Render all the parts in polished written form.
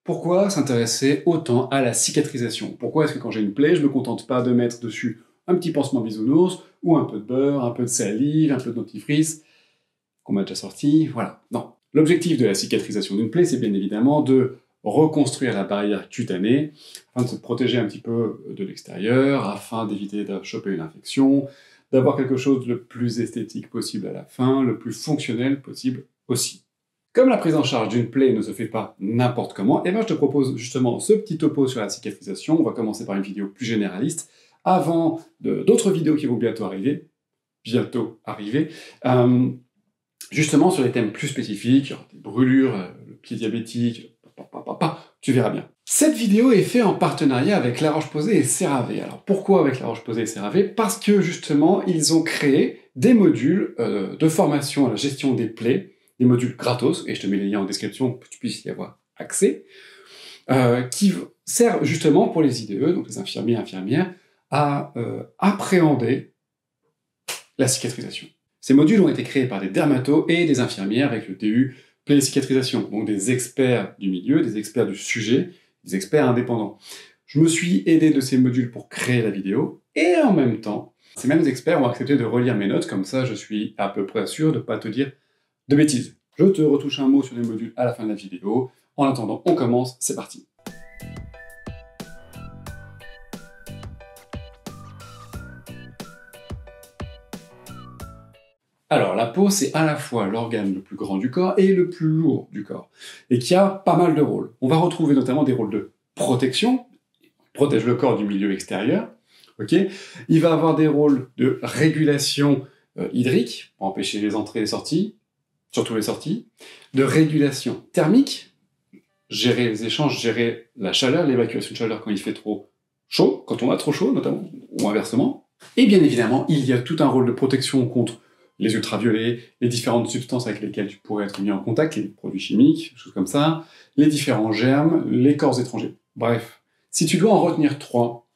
Pourquoi s'intéresser autant à la cicatrisation? Pourquoi est-ce que quand j'ai une plaie, je me contente pas de mettre dessus un petit pansement bisounours, ou un peu de beurre, un peu de salive, un peu de dentifrice, qu'on m'a déjà sorti, voilà. Non. L'objectif de la cicatrisation d'une plaie, c'est bien évidemment de reconstruire la barrière cutanée, afin de se protéger un petit peu de l'extérieur, afin d'éviter de choper une infection, d'avoir quelque chose de le plus esthétique possible à la fin, le plus fonctionnel possible aussi. Comme la prise en charge d'une plaie ne se fait pas n'importe comment, et ben je te propose justement ce petit topo sur la cicatrisation. On va commencer par une vidéo plus généraliste, avant d'autres vidéos qui vont bientôt arriver, justement sur les thèmes plus spécifiques, des brûlures, le pied diabétique, tu verras bien. Cette vidéo est faite en partenariat avec La Roche-Posay et CeraVe. Alors pourquoi avec La Roche-Posay et CeraVe? Parce que justement, ils ont créé des modules de formation à la gestion des plaies, des modules gratos, et je te mets les liens en description pour que tu puisses y avoir accès, qui servent justement pour les IDE, donc les infirmiers et infirmières, à appréhender la cicatrisation. Ces modules ont été créés par des dermatos et des infirmières avec le DU plaie et cicatrisation, donc des experts du milieu, des experts du sujet, des experts indépendants. Je me suis aidé de ces modules pour créer la vidéo, et en même temps, ces mêmes experts ont accepté de relire mes notes, comme ça je suis à peu près sûr de ne pas te dire de bêtises. Je te retouche un mot sur les modules à la fin de la vidéo. En attendant, on commence, c'est parti. Alors, la peau, c'est à la fois l'organe le plus grand du corps et le plus lourd du corps, et qui a pas mal de rôles. On va retrouver notamment des rôles de protection, il protège le corps du milieu extérieur, ok. Il va avoir des rôles de régulation hydrique, pour empêcher les entrées et les sorties, surtout les sorties, de régulation thermique, gérer les échanges, gérer la chaleur, l'évacuation de chaleur quand il fait trop chaud, quand on a trop chaud notamment, ou inversement. Et bien évidemment, il y a tout un rôle de protection contre les ultraviolets, les différentes substances avec lesquelles tu pourrais être mis en contact, les produits chimiques, des choses comme ça, les différents germes, les corps étrangers. Bref, si tu dois en retenir trois,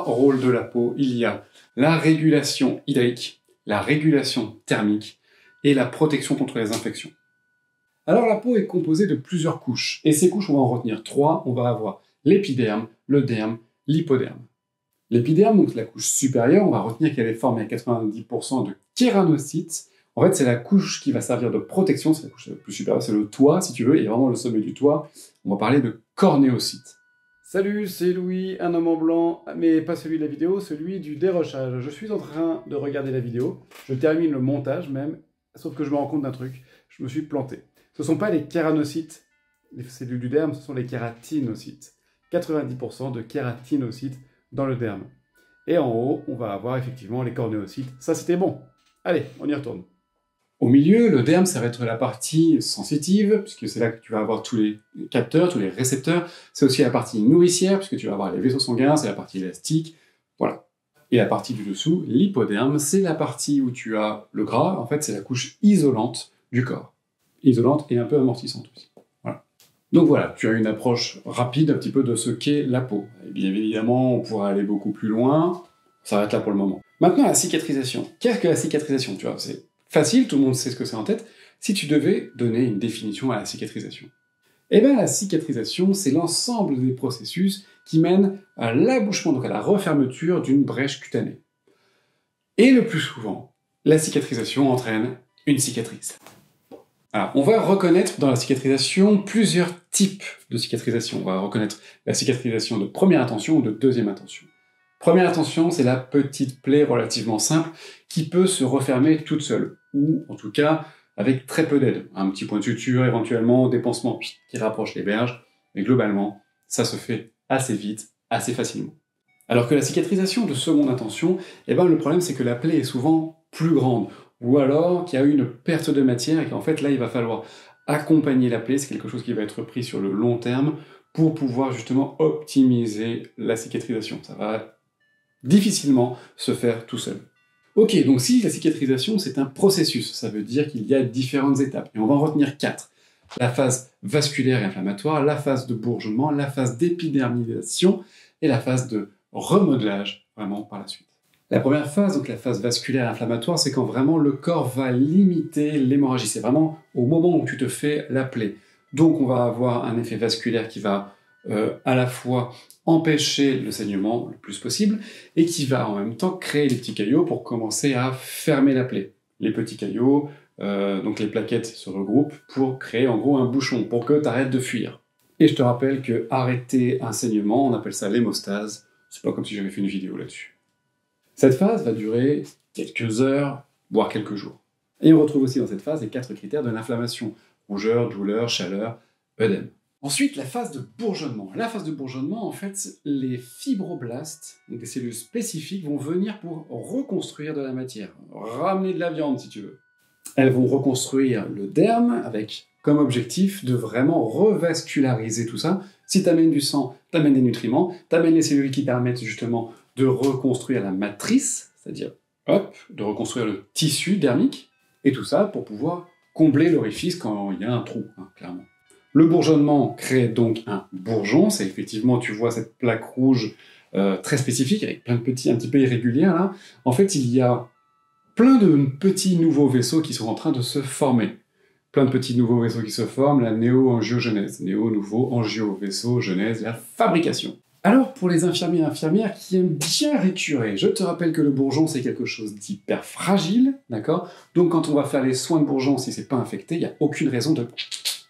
rôles de la peau, il y a la régulation hydrique, la régulation thermique et la protection contre les infections. Alors la peau est composée de plusieurs couches, et ces couches, on va en retenir trois. On va avoir l'épiderme, le derme, l'hypoderme. L'épiderme, donc la couche supérieure, on va retenir qu'elle est formée à 90% de kéranocytes. En fait, c'est la couche qui va servir de protection, c'est la couche la plus supérieure, c'est le toit, si tu veux, et vraiment le sommet du toit, on va parler de cornéocytes. Salut, c'est Louis, un homme en blanc, mais pas celui de la vidéo, celui du dérochage. Je suis en train de regarder la vidéo, je termine le montage même, sauf que je me rends compte d'un truc, je me suis planté. Ce ne sont pas les kéranocytes, les cellules du derme, ce sont les kératinocytes. 90% de kératinocytes dans le derme. Et en haut, on va avoir effectivement les cornéocytes. Ça, c'était bon. Allez, on y retourne. Au milieu, le derme, ça va être la partie sensitive, puisque c'est là que tu vas avoir tous les capteurs, tous les récepteurs. C'est aussi la partie nourricière, puisque tu vas avoir les vaisseaux sanguins, c'est la partie élastique. Voilà. Et la partie du dessous, l'hypoderme, c'est la partie où tu as le gras. En fait, c'est la couche isolante du corps. Isolante et un peu amortissante aussi. Donc voilà, tu as une approche rapide un petit peu de ce qu'est la peau. Et bien évidemment, on pourra aller beaucoup plus loin, on s'arrête là pour le moment. Maintenant, la cicatrisation. Qu'est-ce que la cicatrisation? Tu vois, c'est facile, tout le monde sait ce que c'est en tête. Si tu devais donner une définition à la cicatrisation, eh bien la cicatrisation, c'est l'ensemble des processus qui mènent à l'abouchement, donc à la refermeture d'une brèche cutanée. Et le plus souvent, la cicatrisation entraîne une cicatrice. Alors, on va reconnaître dans la cicatrisation plusieurs types de cicatrisation. On va reconnaître la cicatrisation de première intention ou de deuxième intention. Première intention, c'est la petite plaie relativement simple qui peut se refermer toute seule, ou en tout cas avec très peu d'aide. Un petit point de suture, éventuellement, des pansements qui rapprochent les berges, mais globalement, ça se fait assez vite, assez facilement. Alors que la cicatrisation de seconde intention, eh ben, le problème c'est que la plaie est souvent plus grande, ou alors qu'il y a eu une perte de matière et qu'en fait là il va falloir accompagner la plaie, c'est quelque chose qui va être pris sur le long terme pour pouvoir justement optimiser la cicatrisation. Ça va difficilement se faire tout seul. Ok, donc si la cicatrisation c'est un processus, ça veut dire qu'il y a différentes étapes, et on va en retenir 4. La phase vasculaire et inflammatoire, la phase de bourgeonnement, la phase d'épidermisation et la phase de remodelage, vraiment par la suite. La première phase, donc la phase vasculaire et inflammatoire, c'est quand vraiment le corps va limiter l'hémorragie. C'est vraiment au moment où tu te fais la plaie. Donc on va avoir un effet vasculaire qui va à la fois empêcher le saignement le plus possible, et qui va en même temps créer des petits caillots pour commencer à fermer la plaie. Les petits caillots, donc les plaquettes se regroupent pour créer en gros un bouchon, pour que tu arrêtes de fuir. Et je te rappelle que arrêter un saignement, on appelle ça l'hémostase. C'est pas comme si j'avais fait une vidéo là-dessus. Cette phase va durer quelques heures, voire quelques jours. Et on retrouve aussi dans cette phase les 4 critères de l'inflammation: rougeur, douleur, chaleur, œdème. Ensuite, la phase de bourgeonnement. La phase de bourgeonnement, en fait, les fibroblastes, donc des cellules spécifiques, vont venir pour reconstruire de la matière, ramener de la viande si tu veux. Elles vont reconstruire le derme avec comme objectif de vraiment revasculariser tout ça. Si tu amènes du sang, tu amènes des nutriments, tu amènes les cellules qui permettent justement de reconstruire la matrice, c'est-à-dire, hop, de reconstruire le tissu dermique, et tout ça pour pouvoir combler l'orifice quand il y a un trou, hein, clairement. Le bourgeonnement crée donc un bourgeon, c'est effectivement, tu vois cette plaque rouge très spécifique, avec plein de petits, un petit peu irrégulières là. En fait, il y a plein de petits nouveaux vaisseaux qui sont en train de se former. Plein de petits nouveaux vaisseaux qui se forment, la néo-angiogenèse. Néo, nouveau, angio, vaisseau, genèse, la fabrication. Alors, pour les infirmiers et infirmières qui aiment bien récurer, je te rappelle que le bourgeon, c'est quelque chose d'hyper fragile, d'accord? Donc, quand on va faire les soins de bourgeon, si c'est pas infecté, il n'y a aucune raison de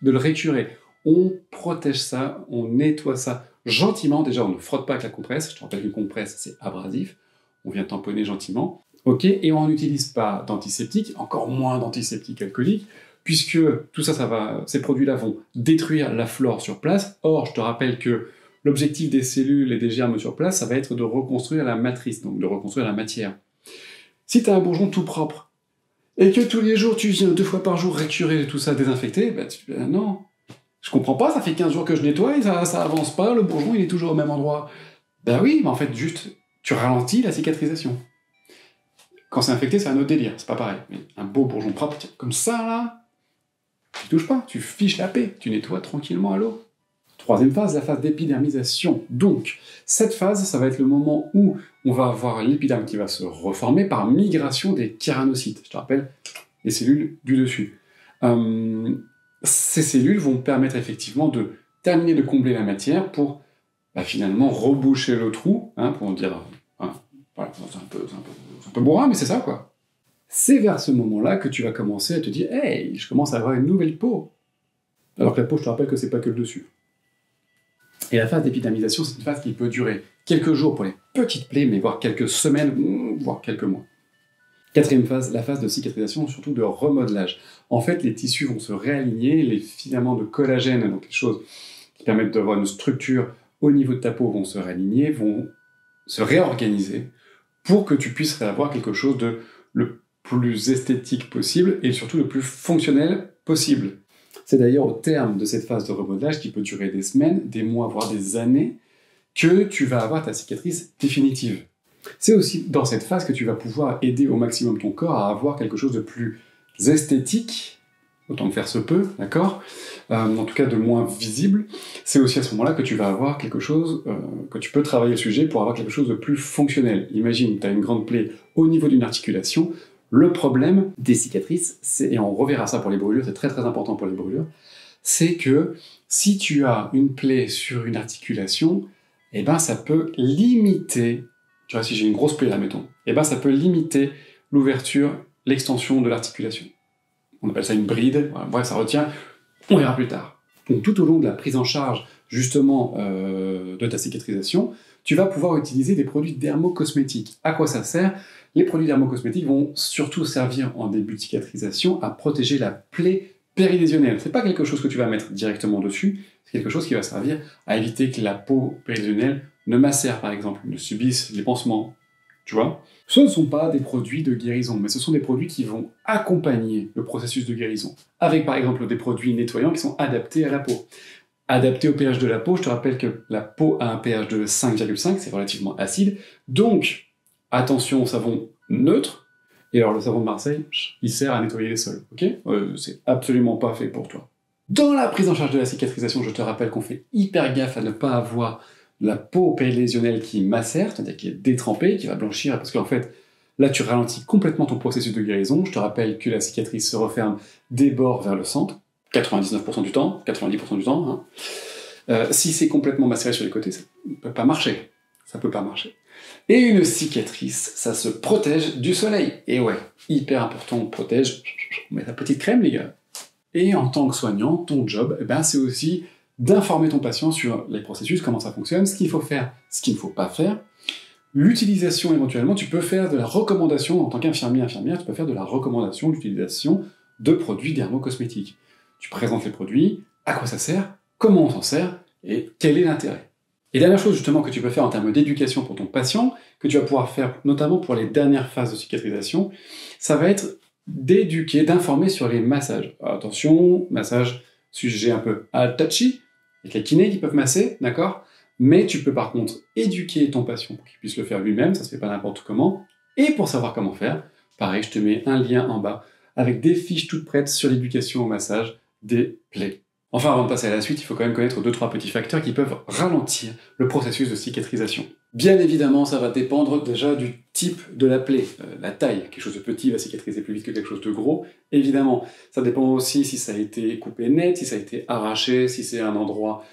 le récurer. On protège ça, on nettoie ça gentiment. Déjà, on ne frotte pas avec la compresse. Je te rappelle qu'une compresse, c'est abrasif. On vient tamponner gentiment. Ok, et on n'utilise pas d'antiseptique, encore moins d'antiseptique alcoolique, puisque tout ça, ces produits-là vont détruire la flore sur place. Or, je te rappelle que l'objectif des cellules et des germes sur place, ça va être de reconstruire la matrice, donc de reconstruire la matière. Si tu as un bourgeon tout propre, et que tous les jours tu viens 2 fois par jour récurer tout ça, désinfecter, non, je comprends pas, ça fait 15 jours que je nettoie, et ça avance pas, le bourgeon il est toujours au même endroit. Ben oui, mais en fait, juste, tu ralentis la cicatrisation. Quand c'est infecté, c'est un autre délire, c'est pas pareil. Mais un beau bourgeon propre, comme ça, là, tu touches pas, tu fiches la paix, tu nettoies tranquillement à l'eau. Troisième phase, la phase d'épidermisation. Donc, cette phase, ça va être le moment où on va avoir l'épiderme qui va se reformer par migration des kéranocytes. Je te rappelle, les cellules du dessus. Ces cellules vont permettre effectivement de terminer de combler la matière pour finalement reboucher le trou, hein, pour dire... voilà, c'est un peu bourrin, mais c'est ça, quoi. C'est vers ce moment-là que tu vas commencer à te dire « Hey, je commence à avoir une nouvelle peau !» Alors que la peau, je te rappelle que c'est pas que le dessus. Et la phase d'épidermisation, c'est une phase qui peut durer quelques jours pour les petites plaies, mais voire quelques semaines, voire quelques mois. Quatrième phase, la phase de cicatrisation, surtout de remodelage. En fait, les tissus vont se réaligner, les filaments de collagène, donc les choses qui permettent d'avoir une structure au niveau de ta peau, vont se réaligner, vont se réorganiser pour que tu puisses avoir quelque chose de le plus esthétique possible et surtout le plus fonctionnel possible. C'est d'ailleurs au terme de cette phase de remodelage, qui peut durer des semaines, des mois, voire des années, que tu vas avoir ta cicatrice définitive. C'est aussi dans cette phase que tu vas pouvoir aider au maximum ton corps à avoir quelque chose de plus esthétique, autant que faire se peut, d'accord, en tout cas de moins visible. C'est aussi à ce moment-là que tu vas avoir quelque chose, que tu peux travailler le sujet pour avoir quelque chose de plus fonctionnel. Imagine, tu as une grande plaie au niveau d'une articulation. Le problème des cicatrices, et on reverra ça pour les brûlures, c'est très très important pour les brûlures, c'est que si tu as une plaie sur une articulation, eh ben ça peut limiter, tu vois, si j'ai une grosse plaie là, mettons, eh ben ça peut limiter l'ouverture, l'extension de l'articulation. On appelle ça une bride, voilà, bref, ça retient, on verra plus tard. Donc tout au long de la prise en charge, justement, de ta cicatrisation, tu vas pouvoir utiliser des produits dermocosmétiques. À quoi ça sert ? Les produits dermocosmétiques vont surtout servir en début de cicatrisation à protéger la plaie péridésionnelle. C'est pas quelque chose que tu vas mettre directement dessus, c'est quelque chose qui va servir à éviter que la peau péridésionnelle ne macère, par exemple, ne subisse les pansements. Tu vois ? Ce ne sont pas des produits de guérison, mais ce sont des produits qui vont accompagner le processus de guérison, avec par exemple des produits nettoyants qui sont adaptés à la peau. Adaptés au pH de la peau, je te rappelle que la peau a un pH de 5,5, c'est relativement acide, donc attention au savon neutre, et alors le savon de Marseille, il sert à nettoyer les sols, ok ? C'est absolument pas fait pour toi. Dans la prise en charge de la cicatrisation, je te rappelle qu'on fait hyper gaffe à ne pas avoir la peau périlésionnelle qui macère, c'est-à-dire qui est détrempée, qui va blanchir, parce qu'en fait, là tu ralentis complètement ton processus de guérison. Je te rappelle que la cicatrice se referme des bords vers le centre, 99% du temps, 90% du temps. Hein. Si c'est complètement macéré sur les côtés, ça ne peut pas marcher. Ça peut pas marcher. Et une cicatrice, ça se protège du soleil. Et ouais, hyper important, on protège. On met la petite crème, les gars. Et en tant que soignant, ton job, eh ben, c'est aussi d'informer ton patient sur les processus, comment ça fonctionne, ce qu'il faut faire, ce qu'il ne faut pas faire. L'utilisation, éventuellement, tu peux faire de la recommandation, en tant qu'infirmier, infirmière, tu peux faire de la recommandation d'utilisation de produits dermocosmétiques. Tu présentes les produits, à quoi ça sert, comment on s'en sert, et quel est l'intérêt. Et dernière chose justement que tu peux faire en termes d'éducation pour ton patient, que tu vas pouvoir faire notamment pour les dernières phases de cicatrisation, ça va être d'éduquer, d'informer sur les massages. Alors, attention, massage, sujet un peu touchy, avec les kinés qui peuvent masser, d'accord? Mais tu peux par contre éduquer ton patient pour qu'il puisse le faire lui-même, ça se fait pas n'importe comment, et pour savoir comment faire, pareil, je te mets un lien en bas avec des fiches toutes prêtes sur l'éducation au massage des plaies. Enfin, avant de passer à la suite, il faut quand même connaître 2-3 petits facteurs qui peuvent ralentir le processus de cicatrisation. Bien évidemment, ça va dépendre déjà du type de la plaie, la taille. Quelque chose de petit va cicatriser plus vite que quelque chose de gros, évidemment. Ça dépend aussi si ça a été coupé net, si ça a été arraché, si c'est un endroit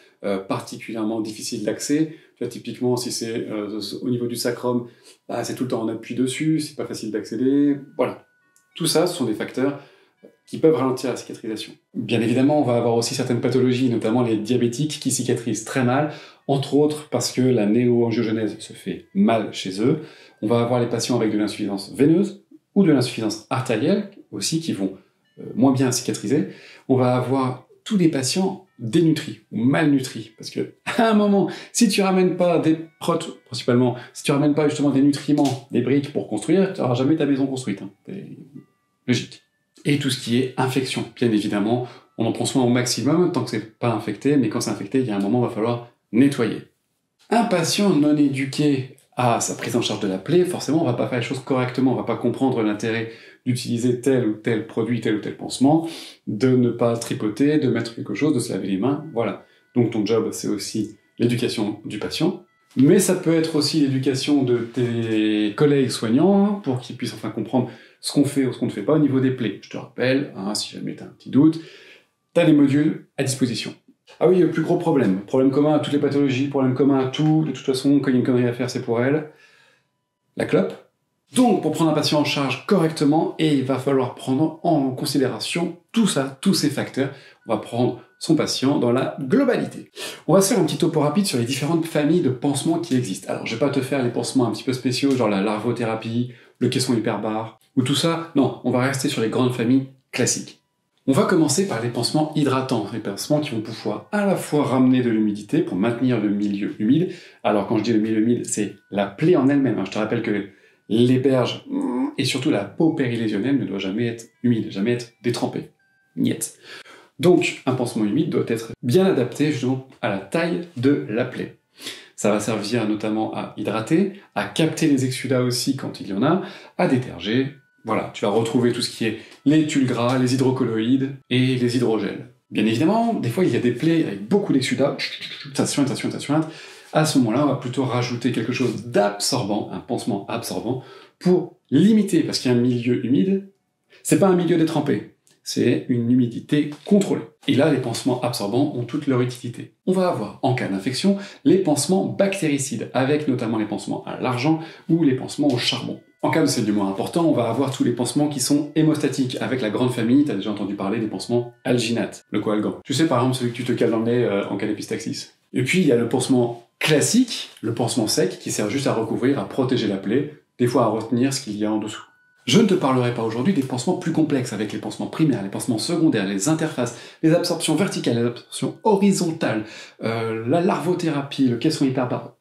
particulièrement difficile d'accès. Tu vois, typiquement, si c'est au niveau du sacrum, bah, c'est tout le temps en appui dessus, c'est pas facile d'accéder. Voilà. Tout ça, ce sont des facteurs qui peuvent ralentir la cicatrisation. Bien évidemment, on va avoir aussi certaines pathologies, notamment les diabétiques, qui cicatrisent très mal, entre autres parce que la néo-angiogenèse se fait mal chez eux. On va avoir les patients avec de l'insuffisance veineuse ou de l'insuffisance artérielle aussi, qui vont moins bien cicatriser. On va avoir tous les patients dénutris ou malnutris, parce que à un moment, si tu ramènes pas des protes, principalement, si tu ramènes pas justement des nutriments, des briques pour construire, tu n'auras jamais ta maison construite. Hein. C'est logique. Et tout ce qui est infection, bien évidemment, on en prend soin au maximum tant que c'est pas infecté, mais quand c'est infecté, il y a un moment, il va falloir nettoyer. Un patient non éduqué à sa prise en charge de la plaie, forcément, on va pas faire les choses correctement, on va pas comprendre l'intérêt d'utiliser tel ou tel produit, tel ou tel pansement, de ne pas tripoter, de mettre quelque chose, de se laver les mains, voilà. Donc ton job, c'est aussi l'éducation du patient, mais ça peut être aussi l'éducation de tes collègues soignants, pour qu'ils puissent enfin comprendre ce qu'on fait ou ce qu'on ne fait pas au niveau des plaies. Je te rappelle, hein, si jamais tu as un petit doute, tu as les modules à disposition. Ah oui, le plus gros problème commun à toutes les pathologies, problème commun à tout, de toute façon, quand il y a une connerie à faire, c'est pour elle, la clope. Donc, pour prendre un patient en charge correctement, et il va falloir prendre en considération tout ça, tous ces facteurs. On va prendre son patient dans la globalité. On va se faire un petit topo rapide sur les différentes familles de pansements qui existent. Alors, je vais pas te faire les pansements un petit peu spéciaux, genre la larvothérapie, le caisson hyperbare, ou tout ça. Non, on va rester sur les grandes familles classiques. On va commencer par les pansements hydratants, les pansements qui vont pouvoir à la fois ramener de l'humidité pour maintenir le milieu humide. Alors, quand je dis le milieu humide, c'est la plaie en elle-même. Je te rappelle que les berges et surtout la peau périlésionnelle ne doit jamais être humide, jamais être détrempée. Niet. Donc, un pansement humide doit être bien adapté justement à la taille de la plaie. Ça va servir notamment à hydrater, à capter les exsudats aussi quand il y en a, à déterger. Voilà, tu vas retrouver tout ce qui est les tuiles gras, les hydrocolloïdes et les hydrogels. Bien évidemment, des fois il y a des plaies avec beaucoup d'exsudats, ça suinte. À ce moment-là, on va plutôt rajouter quelque chose d'absorbant, un pansement absorbant, pour limiter, parce qu'il y a un milieu humide, c'est pas un milieu détrempé, c'est une humidité contrôlée. Et là, les pansements absorbants ont toute leur utilité. On va avoir, en cas d'infection, les pansements bactéricides, avec notamment les pansements à l'argent ou les pansements au charbon. En cas de saignement important, on va avoir tous les pansements qui sont hémostatiques, avec la grande famille, tu as déjà entendu parler des pansements alginates, le coalgan. Tu sais par exemple celui que tu te cales dans le nez en cas d'épistaxis. Et puis il y a le pansement classique, le pansement sec, qui sert juste à recouvrir, à protéger la plaie, des fois à retenir ce qu'il y a en dessous. Je ne te parlerai pas aujourd'hui des pansements plus complexes, avec les pansements primaires, les pansements secondaires, les interfaces, les absorptions verticales, les absorptions horizontales, la larvothérapie, le caisson hyperbare.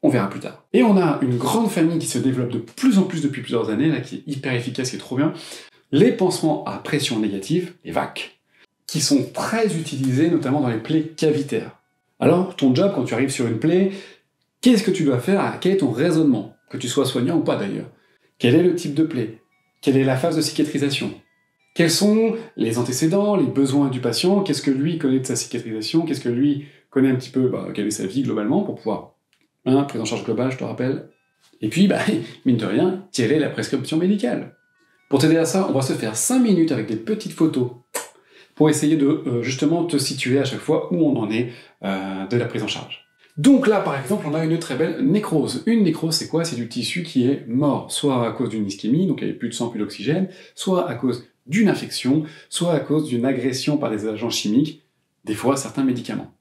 On verra plus tard. Et on a une grande famille qui se développe de plus en plus depuis plusieurs années, là, qui est hyper efficace, qui est trop bien. Les pansements à pression négative, les VAC, qui sont très utilisés notamment dans les plaies cavitaires. Alors, ton job, quand tu arrives sur une plaie, qu'est-ce que tu dois faire? Quel est ton raisonnement? Que tu sois soignant ou pas d'ailleurs. Quel est le type de plaie? Quelle est la phase de cicatrisation? Quels sont les antécédents, les besoins du patient? Qu'est-ce que lui connaît de sa cicatrisation? Qu'est-ce que lui connaît un petit peu, quelle est sa vie globalement, pour pouvoir... prise en charge globale, je te rappelle. Et puis, mine de rien, quelle est la prescription médicale? Pour t'aider à ça, on va se faire 5 minutes avec des petites photos pour essayer de justement te situer à chaque fois où on en est de la prise en charge. Donc là, par exemple, on a une très belle nécrose. Une nécrose, c'est quoi? C'est du tissu qui est mort, soit à cause d'une ischémie, donc il n'y avait plus de sang, plus d'oxygène, soit à cause d'une infection, soit à cause d'une agression par des agents chimiques, des fois certains médicaments.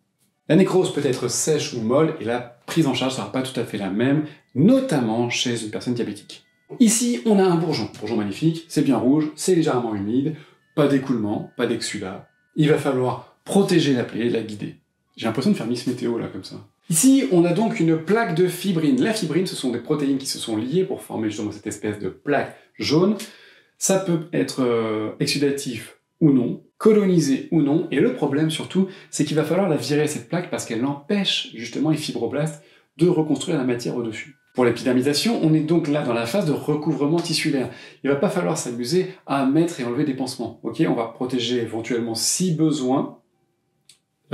La nécrose peut être sèche ou molle, et la prise en charge ne sera pas tout à fait la même, notamment chez une personne diabétique. Ici, on a un bourgeon magnifique, c'est bien rouge, c'est légèrement humide, pas d'écoulement, pas d'exsudat. Il va falloir protéger la plaie, la guider. J'ai l'impression de faire Miss Météo là, comme ça. Ici, on a donc une plaque de fibrine. La fibrine, ce sont des protéines qui se sont liées pour former justement cette espèce de plaque jaune. Ça peut être exsudatif ou non, colonisé ou non, et le problème surtout, c'est qu'il va falloir la virer cette plaque parce qu'elle empêche justement les fibroblastes de reconstruire la matière au-dessus. Pour l'épidermisation, on est donc là dans la phase de recouvrement tissulaire. Il va pas falloir s'amuser à mettre et enlever des pansements. Ok, on va protéger éventuellement si besoin.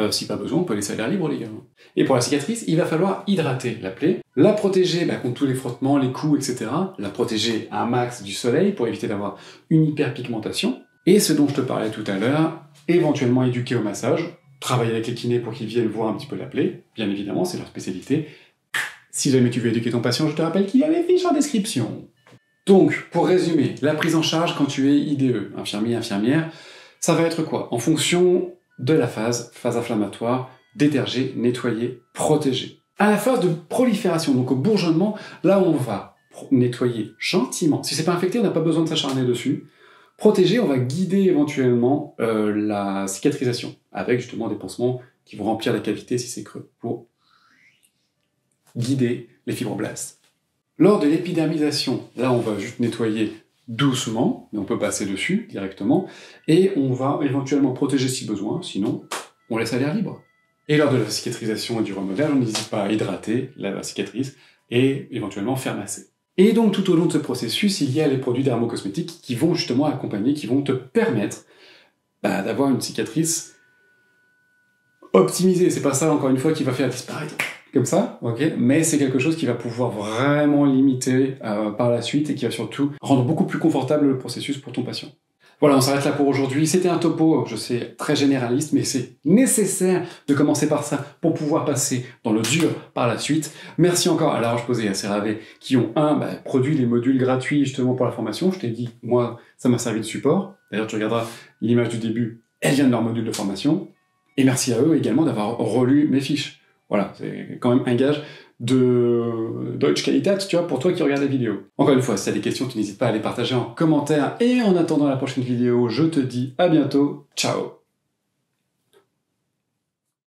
Si pas besoin, on peut laisser à l'air libre, les gars. Et pour la cicatrice, il va falloir hydrater la plaie, la protéger contre tous les frottements, les coups, etc. La protéger à un max du soleil pour éviter d'avoir une hyperpigmentation. Et ce dont je te parlais tout à l'heure, éventuellement éduquer au massage, travailler avec les kinés pour qu'ils viennent voir un petit peu la plaie, bien évidemment, c'est leur spécialité. Si jamais tu veux éduquer ton patient, je te rappelle qu'il y a les fiches en description. Donc, pour résumer, la prise en charge quand tu es IDE, infirmier, infirmière, ça va être quoi? En fonction de la phase inflammatoire, déterger, nettoyer, protéger. À la phase de prolifération, donc au bourgeonnement, là on va nettoyer gentiment. Si c'est pas infecté, on n'a pas besoin de s'acharner dessus. Protéger, on va guider éventuellement la cicatrisation, avec justement des pansements qui vont remplir la cavité si c'est creux, pour guider les fibroblastes. Lors de l'épidermisation, là on va juste nettoyer doucement, mais on peut passer dessus directement, et on va éventuellement protéger si besoin, sinon on laisse à l'air libre. Et lors de la cicatrisation et du remodelage, on n'hésite pas à hydrater la cicatrice et éventuellement faire masser. Et donc tout au long de ce processus, il y a les produits dermocosmétiques qui vont justement accompagner, qui vont te permettre d'avoir une cicatrice optimisée. C'est pas ça, encore une fois, qui va faire disparaître comme ça, ok, mais c'est quelque chose qui va pouvoir vraiment limiter par la suite et qui va surtout rendre beaucoup plus confortable le processus pour ton patient. Voilà, on s'arrête là pour aujourd'hui. C'était un topo, je sais, très généraliste, mais c'est nécessaire de commencer par ça pour pouvoir passer dans le dur par la suite. Merci encore à La Roche-Posay et à CeraVe qui ont produit les modules gratuits justement pour la formation. Je t'ai dit, moi, ça m'a servi de support. D'ailleurs, tu regarderas l'image du début, elle vient de leur module de formation. Et merci à eux également d'avoir relu mes fiches. Voilà, c'est quand même un gage de Deutsche Qualität, tu vois, pour toi qui regardes la vidéo. Encore une fois, si tu as des questions, tu n'hésites pas à les partager en commentaire. Et en attendant la prochaine vidéo, je te dis à bientôt. Ciao!